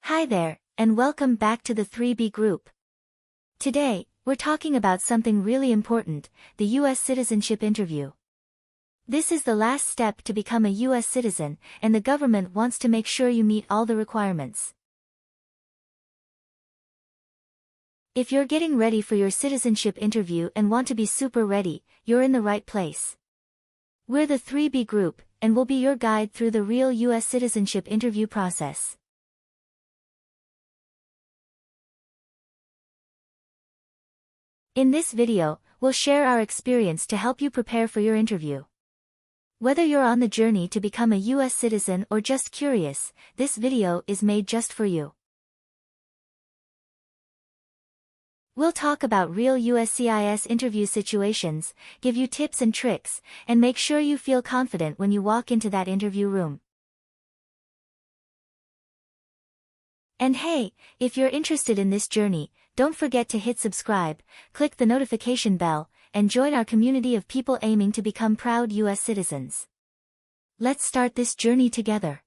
Hi there, and welcome back to the 3B group. Today, we're talking about something really important, the U.S. citizenship interview. This is the last step to become a U.S. citizen, and the government wants to make sure you meet all the requirements. If you're getting ready for your citizenship interview and want to be super ready, you're in the right place. We're the 3B group, and we'll be your guide through the real U.S. citizenship interview process. In this video, we'll share our experience to help you prepare for your interview. Whether you're on the journey to become a U.S. citizen or just curious, this video is made just for you. We'll talk about real USCIS interview situations, give you tips and tricks, and make sure you feel confident when you walk into that interview room. And hey, if you're interested in this journey, don't forget to hit subscribe, click the notification bell, and join our community of people aiming to become proud U.S. citizens. Let's start this journey together.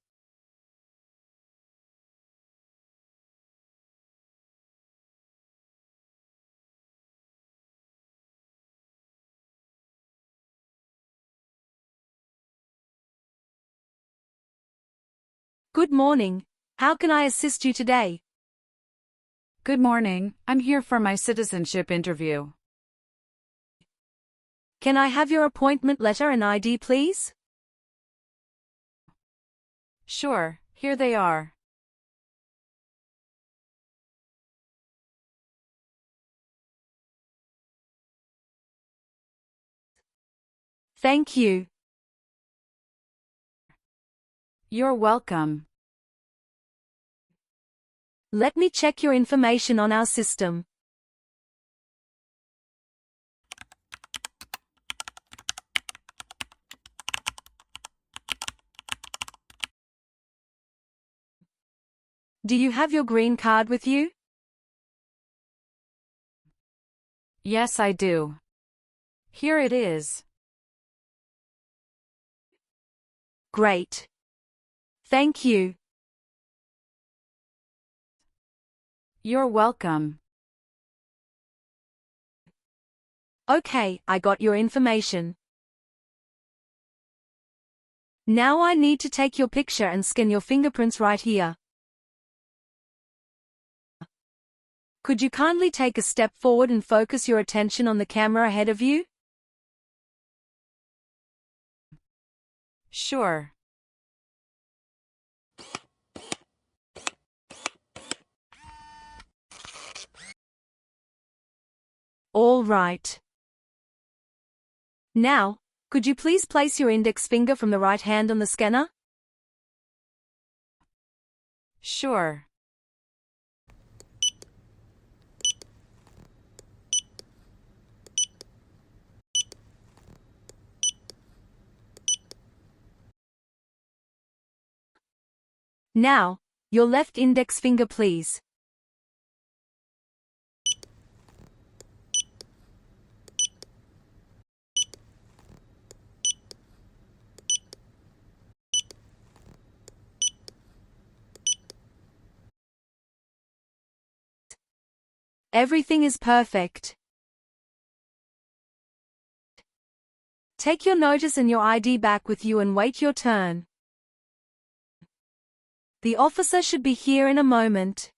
Good morning. How can I assist you today? Good morning, I'm here for my citizenship interview. Can I have your appointment letter and ID, please? Sure, here they are. Thank you. You're welcome. Let me check your information on our system. Do you have your green card with you? Yes, I do. Here it is. Great. Thank you. You're welcome. Okay, I got your information. Now I need to take your picture and scan your fingerprints right here. Could you kindly take a step forward and focus your attention on the camera ahead of you? Sure. All right. Now, could you please place your index finger from the right hand on the scanner? Sure. Now, your left index finger, please. Everything is perfect. Take your notice and your ID back with you and wait your turn. The officer should be here in a moment.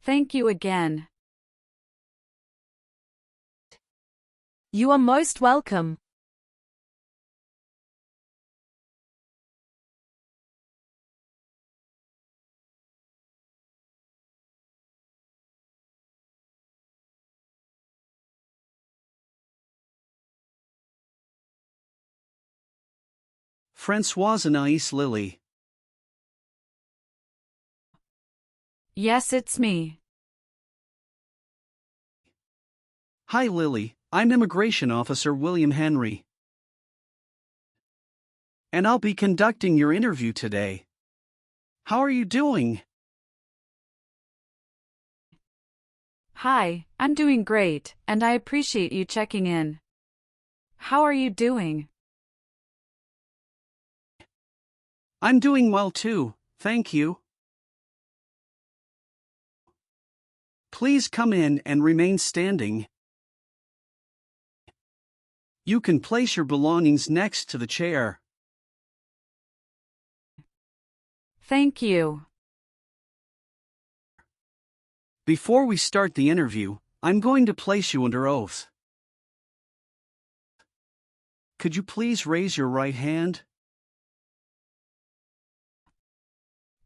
Thank you again. You are most welcome. Françoise Anais Lily. Yes, it's me. Hi Lily, I'm Immigration Officer William Henry. And I'll be conducting your interview today. How are you doing? Hi, I'm doing great, and I appreciate you checking in. How are you doing? I'm doing well too, Thank you. Please come in and remain standing. You can place your belongings next to the chair. Thank you. Before we start the interview, I'm going to place you under oath. Could you please raise your right hand?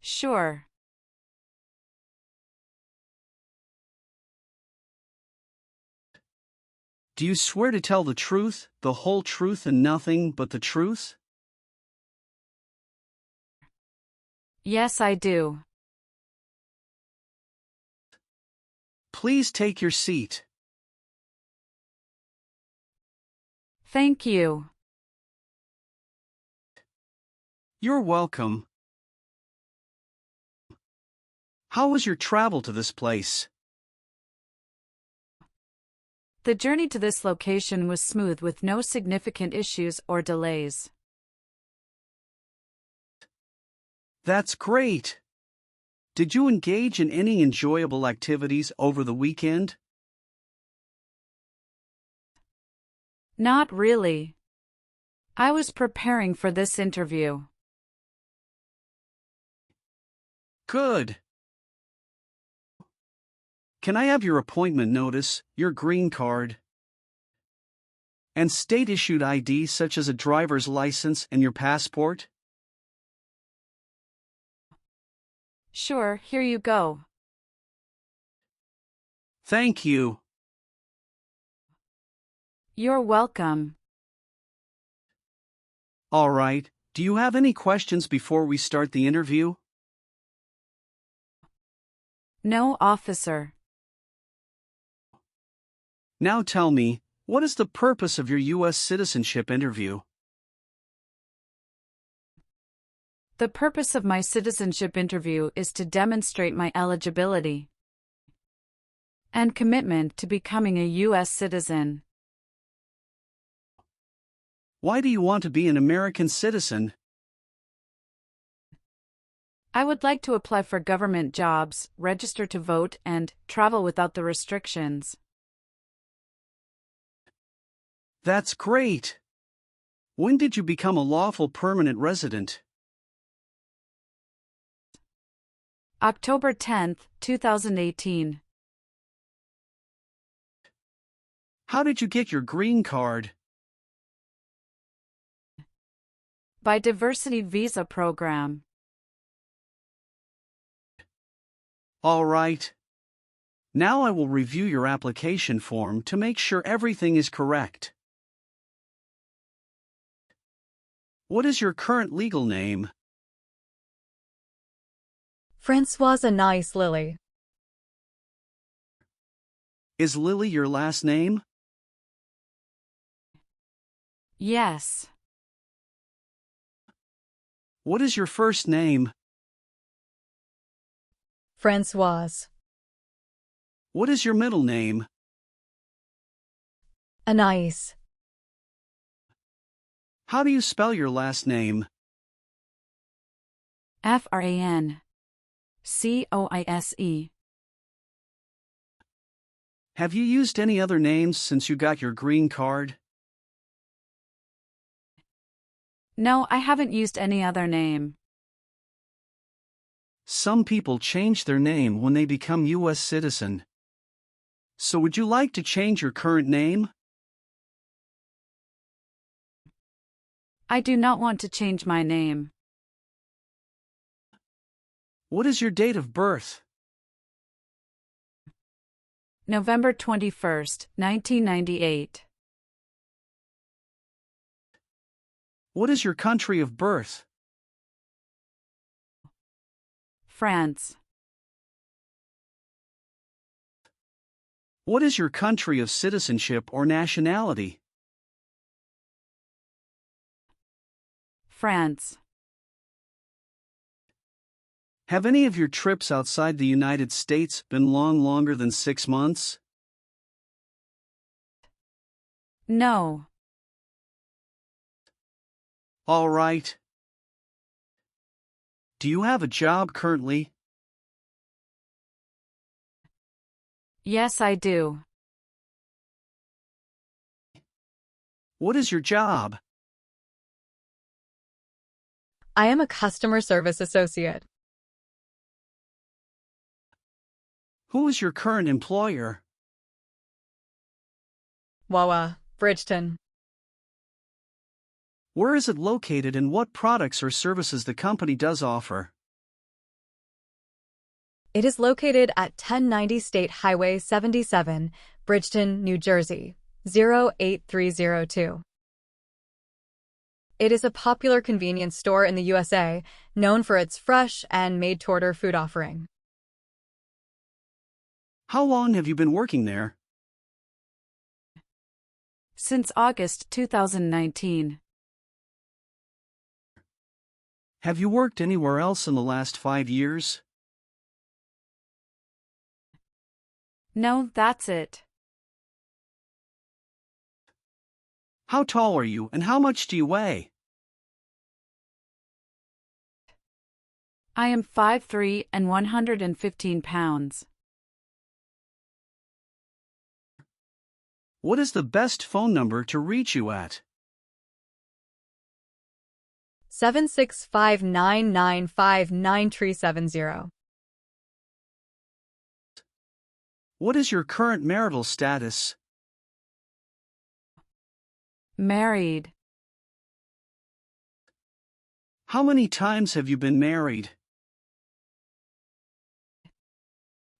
Sure. Do you swear to tell the truth, the whole truth and nothing but the truth? Yes, I do. Please take your seat. Thank you. You're welcome. How was your travel to this place? The journey to this location was smooth with no significant issues or delays. That's great. Did you engage in any enjoyable activities over the weekend? Not really. I was preparing for this interview. Good. Can I have your appointment notice, your green card, and state-issued ID such as a driver's license and your passport? Sure, here you go. Thank you. You're welcome. All right, do you have any questions before we start the interview? No, officer. Now tell me, what is the purpose of your U.S. citizenship interview? The purpose of my citizenship interview is to demonstrate my eligibility and commitment to becoming a U.S. citizen. Why do you want to be an American citizen? I would like to apply for government jobs, register to vote, and travel without the restrictions. That's great. When did you become a lawful permanent resident? October 10, 2018. How did you get your green card? By Diversity Visa Program. All right. Now I will review your application form to make sure everything is correct. What is your current legal name? Francoise Anais Lily. Is Lily your last name? Yes. What is your first name? Francoise. What is your middle name? Anais. How do you spell your last name? FRANCOISE. Have you used any other names since you got your green card? No, I haven't used any other name. Some people change their name when they become U.S. citizen. So would you like to change your current name? I do not want to change my name. What is your date of birth? November 21st, 1998. What is your country of birth? France. What is your country of citizenship or nationality? France. Have any of your trips outside the United States been longer than 6 months? No. All right. Do you have a job currently? Yes, I do. What is your job? I am a customer service associate. Who is your current employer? Wawa, Bridgeton. Where is it located and what products or services the company does offer? It is located at 1090 State Highway 77, Bridgeton, New Jersey, 08302. It is a popular convenience store in the USA, known for its fresh and made-to-order food offering. How long have you been working there? Since August 2019. Have you worked anywhere else in the last 5 years? No, that's it. How tall are you and how much do you weigh? I am 5'3" and 115 pounds. What is the best phone number to reach you at? 765-995-9370. What is your current marital status? Married. How many times have you been married?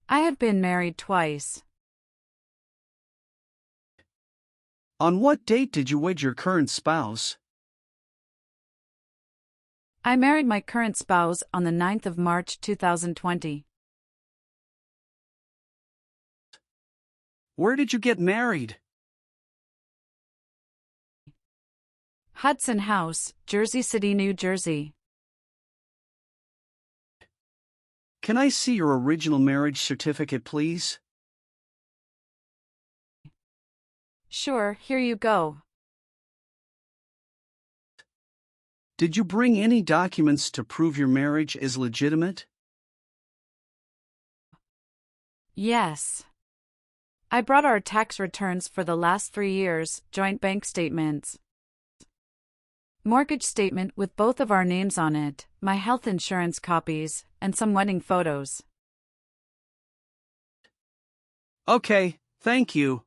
I have been married twice. On what date did you wed your current spouse? I married my current spouse on the 9th of March 2020. Where did you get married? Hudson House, Jersey City, New Jersey. Can I see your original marriage certificate, please? Sure, here you go. Did you bring any documents to prove your marriage is legitimate? Yes. I brought our tax returns for the last 3 years, joint bank statements, mortgage statement with both of our names on it, my health insurance copies, and some wedding photos. Okay, thank you.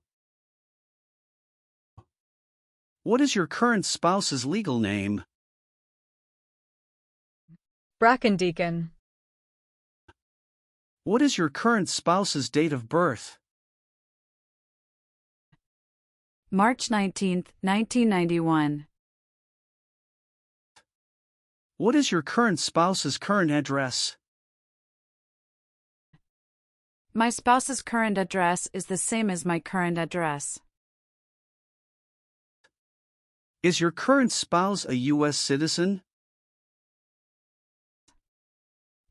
What is your current spouse's legal name? Brackendeacon. What is your current spouse's date of birth? March 19, 1991. What is your current spouse's current address? My spouse's current address is the same as my current address. Is your current spouse a U.S. citizen?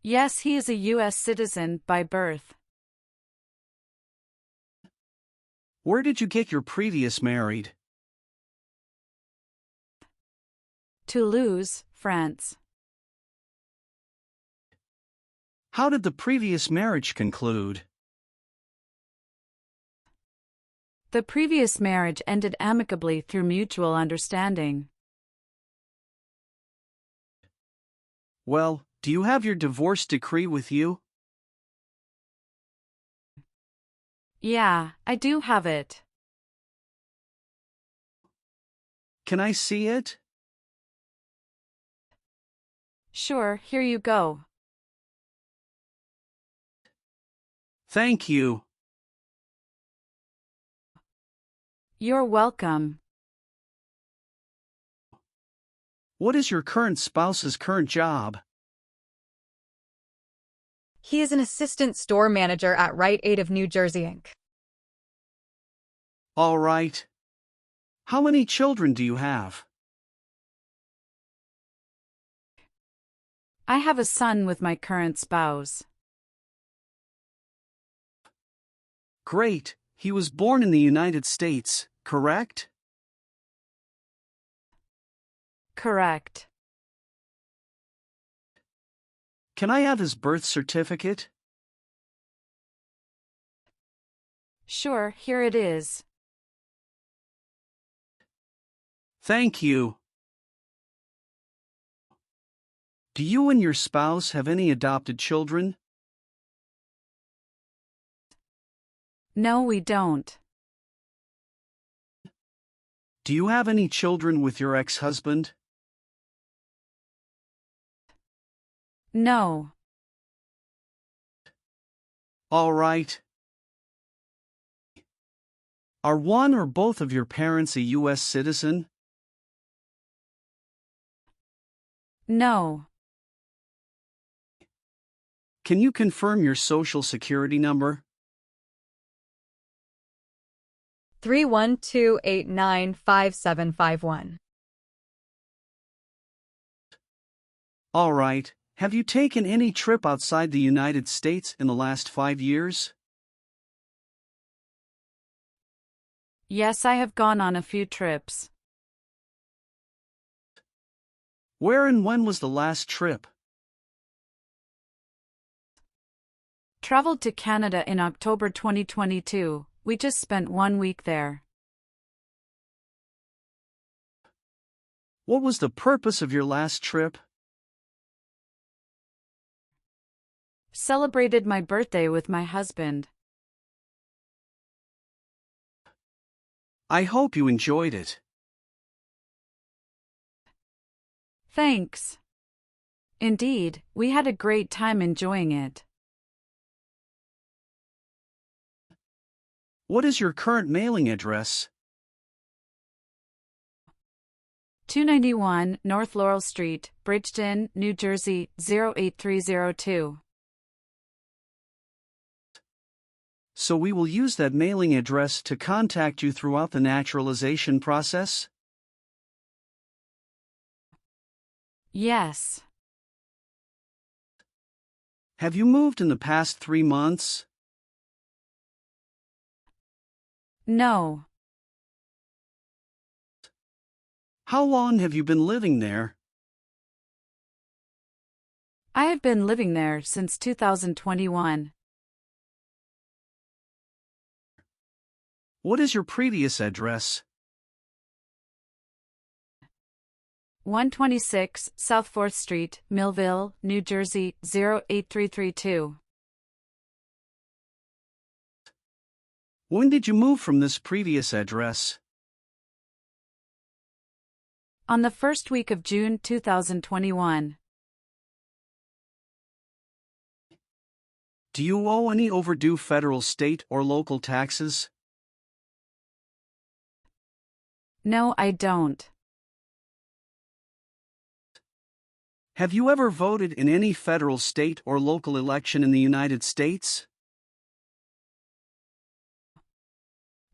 Yes, he is a U.S. citizen by birth. Where did you get your previous married? Toulouse, France. How did the previous marriage conclude? The previous marriage ended amicably through mutual understanding. Well, do you have your divorce decree with you? Yeah, I do have it. Can I see it? Sure, here you go. Thank you. You're welcome. What is your current spouse's current job? He is an assistant store manager at Rite Aid of New Jersey, Inc. All right. How many children do you have? I have a son with my current spouse. Great. He was born in the United States, correct? Correct. Can I have his birth certificate? Sure, here it is. Thank you. Do you and your spouse have any adopted children? No, we don't. Do you have any children with your ex-husband? No. All right. Are one or both of your parents a U.S. citizen? No. Can you confirm your social security number? 312895751. All right. Have you taken any trip outside the United States in the last 5 years? Yes, I have gone on a few trips. Where and when was the last trip? Traveled to Canada in October 2022. We just spent 1 week there. What was the purpose of your last trip? Celebrated my birthday with my husband. I hope you enjoyed it. Thanks. Indeed, we had a great time enjoying it. What is your current mailing address? 291 North Laurel Street, Bridgeton, New Jersey, 08302. So we will use that mailing address to contact you throughout the naturalization process? Yes. Have you moved in the past 3 months? No. How long have you been living there? I have been living there since 2021. What is your previous address? 126 South 4th Street, Millville, New Jersey, 08332. When did you move from this previous address? On the first week of June 2021. Do you owe any overdue federal, state, or local taxes? No, I don't. Have you ever voted in any federal, state, or local election in the United States?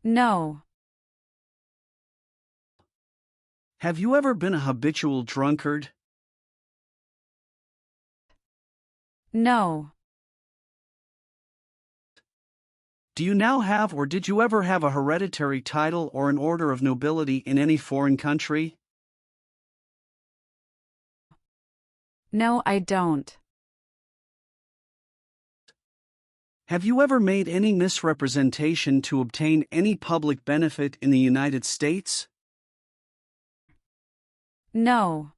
No. Have you ever been a habitual drunkard? No. Do you now have or did you ever have a hereditary title or an order of nobility in any foreign country? No, I don't. Have you ever made any misrepresentation to obtain any public benefit in the United States? No.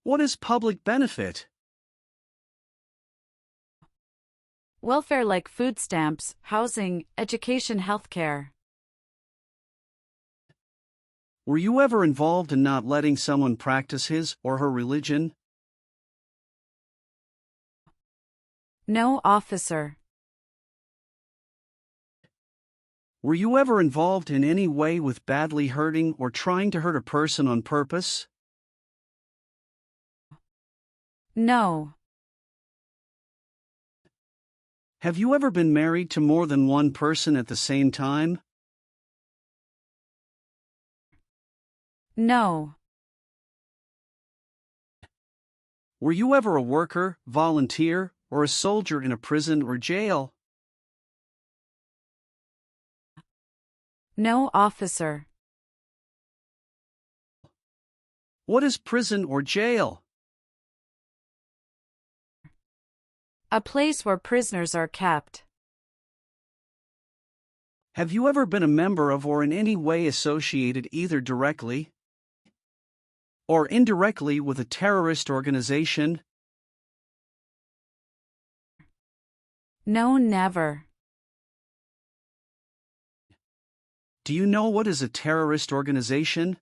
What is public benefit? Welfare like food stamps, housing, education, healthcare. Were you ever involved in not letting someone practice his or her religion? No, officer. Were you ever involved in any way with badly hurting or trying to hurt a person on purpose? No. Have you ever been married to more than one person at the same time? No. Were you ever a worker, volunteer, or a soldier in a prison or jail? No, officer. What is prison or jail? A place where prisoners are kept. Have you ever been a member of or in any way associated either directly or indirectly with a terrorist organization? No, never. Do you know what is a terrorist organization?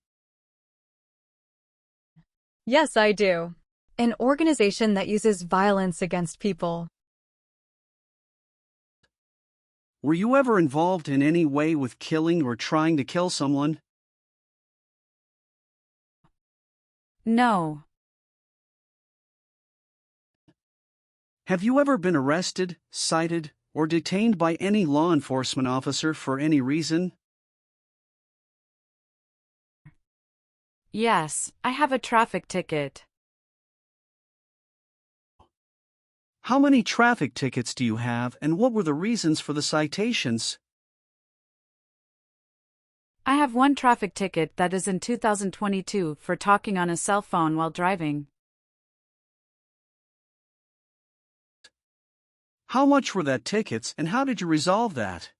Yes, I do. An organization that uses violence against people. Were you ever involved in any way with killing or trying to kill someone? No. Have you ever been arrested, cited, or detained by any law enforcement officer for any reason? Yes, I have a traffic ticket. How many traffic tickets do you have, and what were the reasons for the citations? I have one traffic ticket that is in 2022 for talking on a cell phone while driving. How much were that tickets, and how did you resolve that?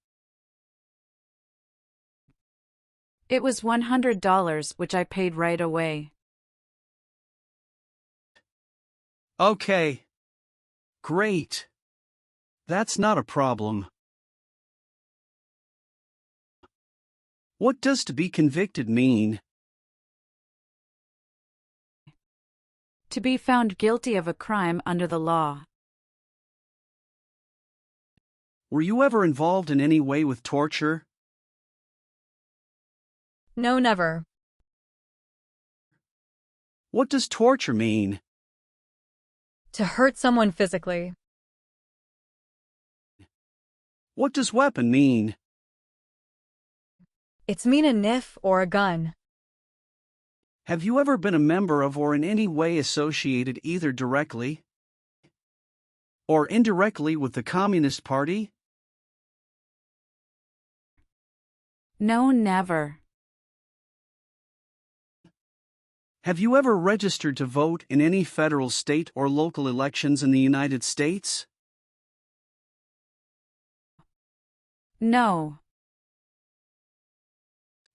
It was $100, which I paid right away. Okay. Great. That's not a problem. What does to be convicted mean? To be found guilty of a crime under the law. Were you ever involved in any way with torture? No, never. What does torture mean? To hurt someone physically. What does weapon mean? It's mean a knife or a gun. Have you ever been a member of or in any way associated either directly or indirectly with the Communist Party? No, never. Have you ever registered to vote in any federal, state, or local elections in the United States? No.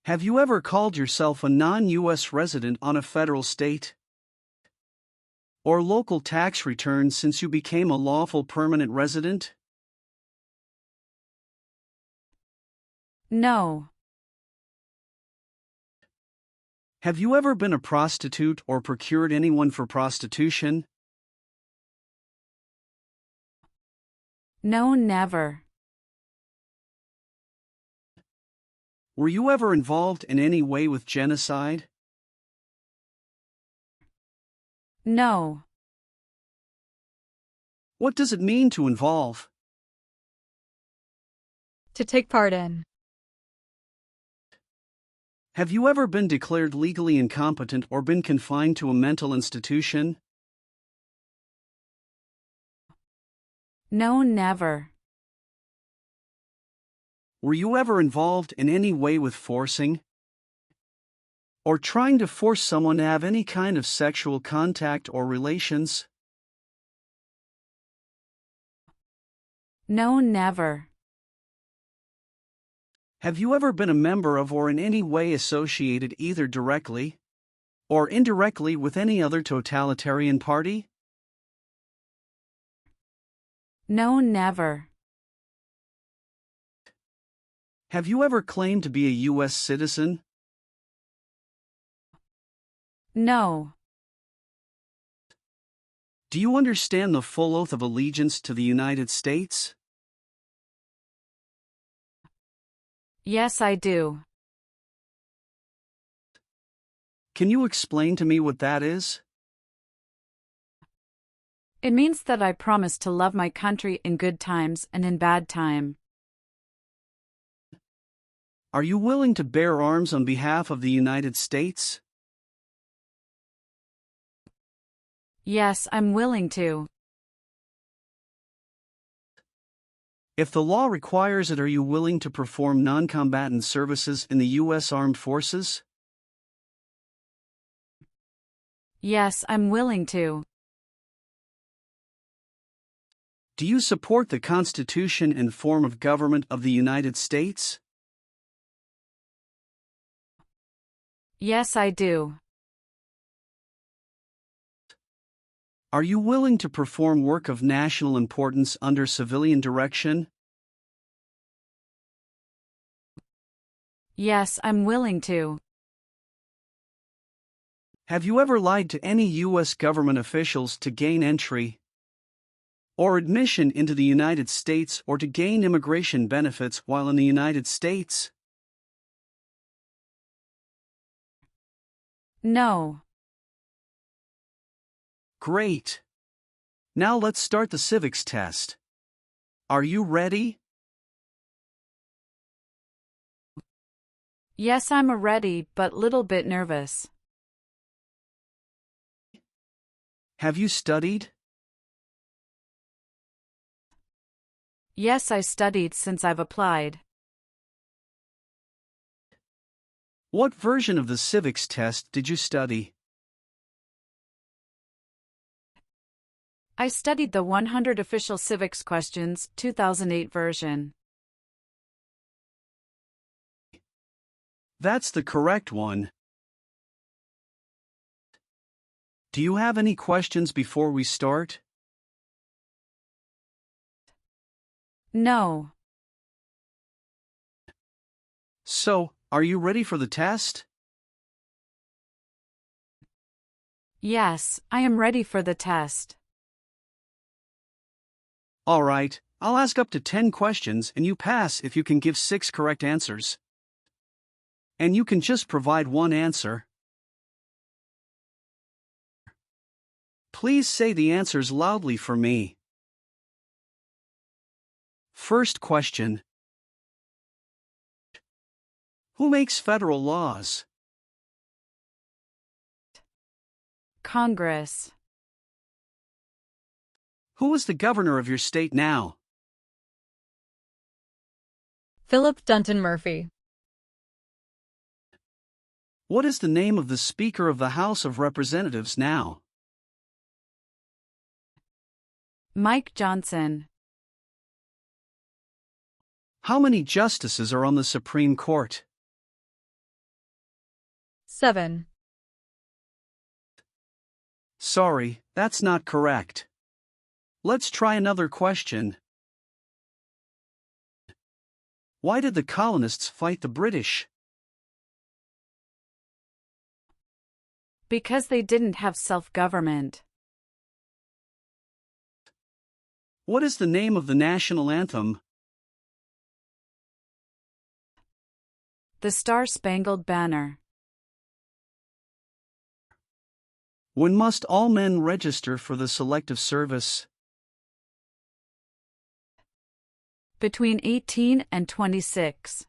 Have you ever called yourself a non-U.S. resident on a federal, state, or local tax return since you became a lawful permanent resident? No. Have you ever been a prostitute or procured anyone for prostitution? No, never. Were you ever involved in any way with genocide? No. What does it mean to involve? To take part in. Have you ever been declared legally incompetent or been confined to a mental institution? No, never. Were you ever involved in any way with forcing or trying to force someone to have any kind of sexual contact or relations? No, never. Have you ever been a member of or in any way associated either directly or indirectly with any other totalitarian party? No, never. Have you ever claimed to be a U.S. citizen? No. Do you understand the full oath of allegiance to the United States? Yes, I do. Can you explain to me what that is? It means that I promise to love my country in good times and in bad time. Are you willing to bear arms on behalf of the United States? Yes, I'm willing to. If the law requires it, are you willing to perform non-combatant services in the U.S. Armed Forces? Yes, I'm willing to. Do you support the Constitution and form of government of the United States? Yes, I do. Are you willing to perform work of national importance under civilian direction? Yes, I'm willing to. Have you ever lied to any U.S. government officials to gain entry or admission into the United States or to gain immigration benefits while in the United States? No. Great. Now let's start the civics test. Are you ready? Yes, I'm ready, but little bit nervous. Have you studied? Yes, I studied since I've applied. What version of the civics test did you study? I studied the 100 Official Civics Questions, 2008 version. That's the correct one. Do you have any questions before we start? No. So, are you ready for the test? Yes, I am ready for the test. All right, I'll ask up to 10 questions and you pass if you can give 6 correct answers. And you can just provide one answer. Please say the answers loudly for me. First question. Who makes federal laws? Congress. Who is the governor of your state now? Philip Dunton Murphy. What is the name of the Speaker of the House of Representatives now? Mike Johnson. How many justices are on the Supreme Court? 7. Sorry, that's not correct. Let's try another question. Why did the colonists fight the British? Because they didn't have self-government. What is the name of the national anthem? The Star-Spangled Banner. When must all men register for the Selective Service? Between 18 and 26.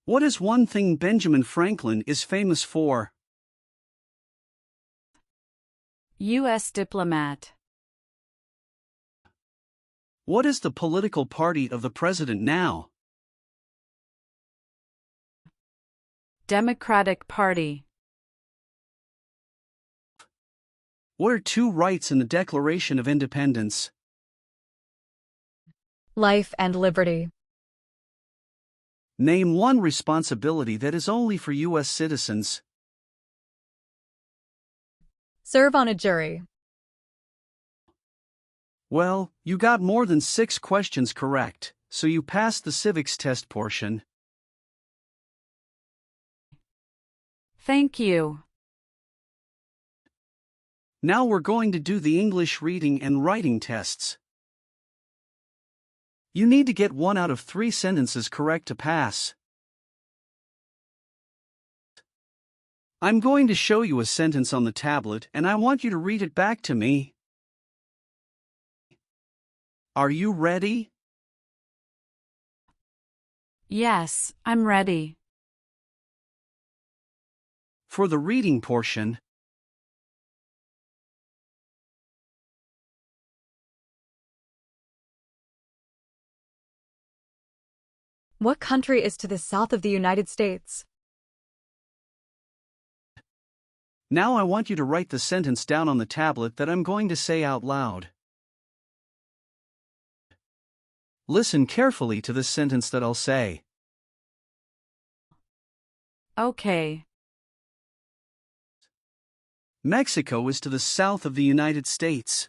What is one thing Benjamin Franklin is famous for? U.S. diplomat. What is the political party of the president now? Democratic Party. What are 2 rights in the Declaration of Independence? Life and liberty. Name one responsibility that is only for U.S. citizens. Serve on a jury. Well, you got more than 6 questions correct, so you passed the civics test portion. Thank you. Now we're going to do the English reading and writing tests. You need to get 1 out of 3 sentences correct to pass. I'm going to show you a sentence on the tablet and I want you to read it back to me. Are you ready? Yes, I'm ready. For the reading portion, What country is to the south of the United States? Now I want you to write the sentence down on the tablet that I'm going to say out loud. Listen carefully to this sentence that I'll say. Okay. Mexico is to the south of the United States.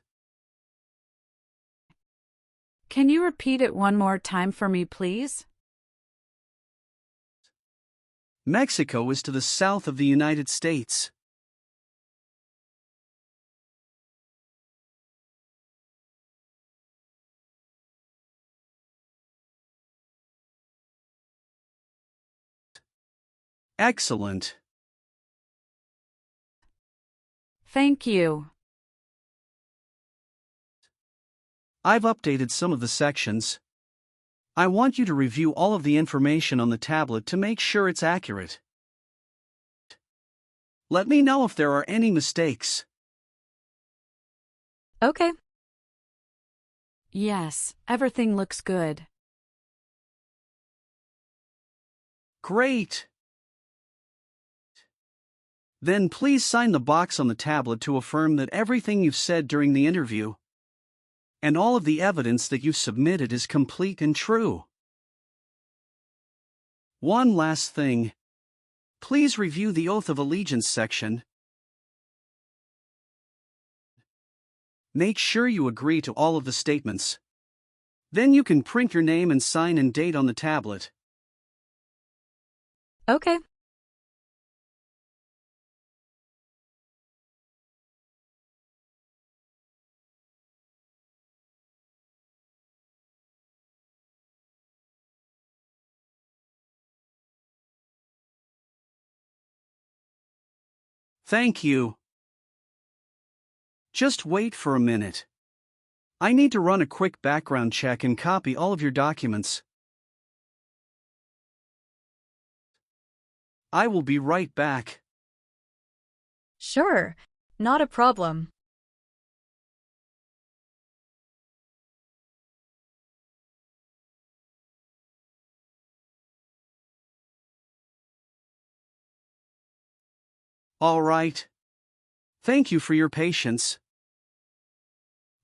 Can you repeat it one more time for me, please? Mexico is to the south of the United States. Excellent. Thank you. I've updated some of the sections. I want you to review all of the information on the tablet to make sure it's accurate. Let me know if there are any mistakes. Okay. Yes, everything looks good. Great. Then please sign the box on the tablet to affirm that everything you've said during the interview and all of the evidence that you've submitted is complete and true. One last thing. Please review the Oath of Allegiance section. Make sure you agree to all of the statements. Then you can print your name and sign and date on the tablet. Okay. Thank you. Just wait for a minute. I need to run a quick background check and copy all of your documents. I will be right back. Sure. Not a problem. All right. Thank you for your patience.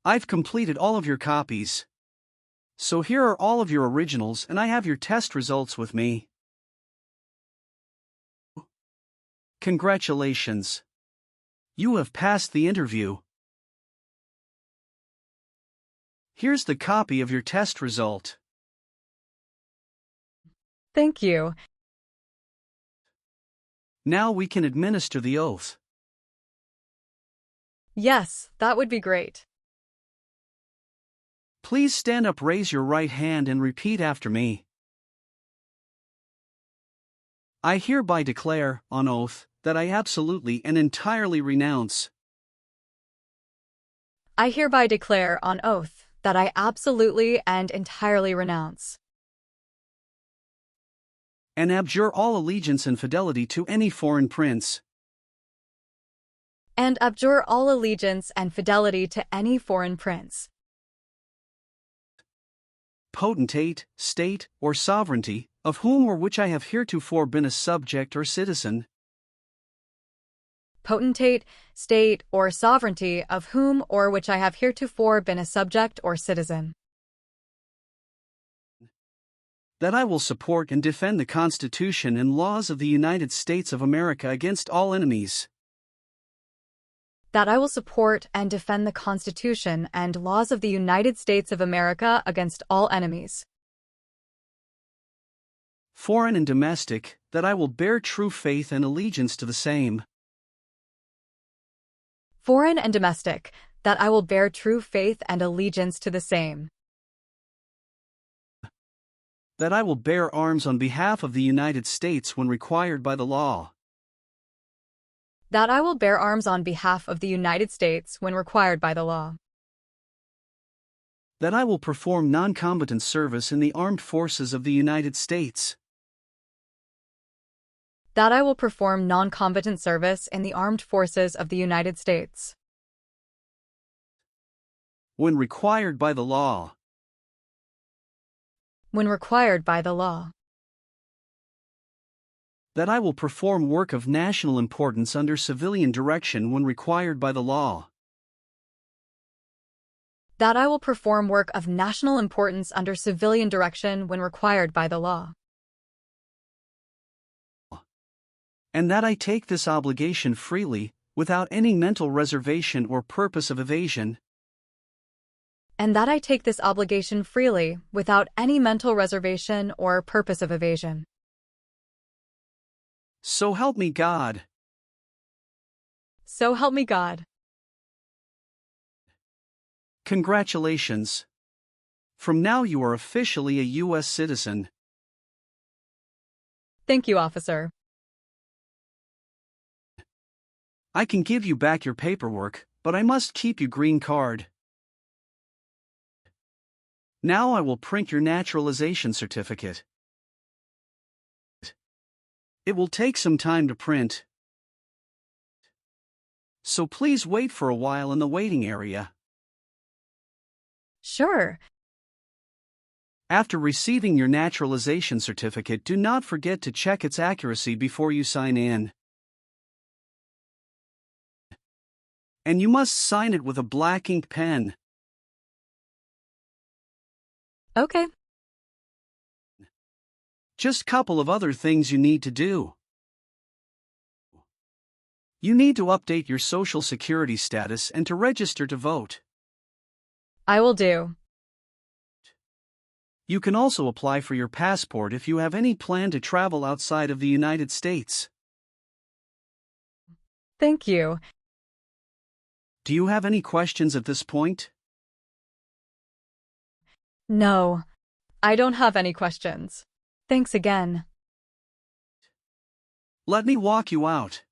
I've completed all of your copies. So here are all of your originals and I have your test results with me. Congratulations. You have passed the interview. Here's the copy of your test result. Thank you. Now we can administer the oath. Yes, that would be great. Please stand up, raise your right hand and repeat after me. I hereby declare, on oath, that I absolutely and entirely renounce. I hereby declare on oath that I absolutely and entirely renounce And abjure all allegiance and fidelity to any foreign prince, and abjure all allegiance and fidelity to any foreign prince, potentate, state, or sovereignty, of whom or which I have heretofore been a subject or citizen, potentate, state, or sovereignty of whom or which I have heretofore been a subject or citizen, that I will support and defend the Constitution and laws of the United States of America against all enemies, that I will support and defend the Constitution and laws of the United States of America against all enemies, foreign and domestic, that I will bear true faith and allegiance to the same, foreign and domestic, that I will bear true faith and allegiance to the same, that I will bear arms on behalf of the United States when required by the law, that I will bear arms on behalf of the United States when required by the law, that I will perform non-combatant service in the armed forces of the United States, that I will perform non-combatant service in the armed forces of the United States when required by the law, when required by the law, That I will perform work of national importance under civilian direction when required by the law. That I will perform work of national importance under civilian direction when required by the law. And that I take this obligation freely, without any mental reservation or purpose of evasion. And that I take this obligation freely, without any mental reservation or purpose of evasion. So help me God. So help me God. Congratulations. From now you are officially a U.S. citizen. Thank you, officer. I can give you back your paperwork, but I must keep your green card. Now I will print your naturalization certificate. It will take some time to print. So please wait for a while in the waiting area. Sure. After receiving your naturalization certificate, do not forget to check its accuracy before you sign in. And you must sign it with a black ink pen. Okay. Just couple of other things you need to do. You need to update your social security status and to register to vote. I will do. You can also apply for your passport if you have any plan to travel outside of the United States. Thank you. Do you have any questions at this point? No, I don't have any questions. Thanks again. Let me walk you out.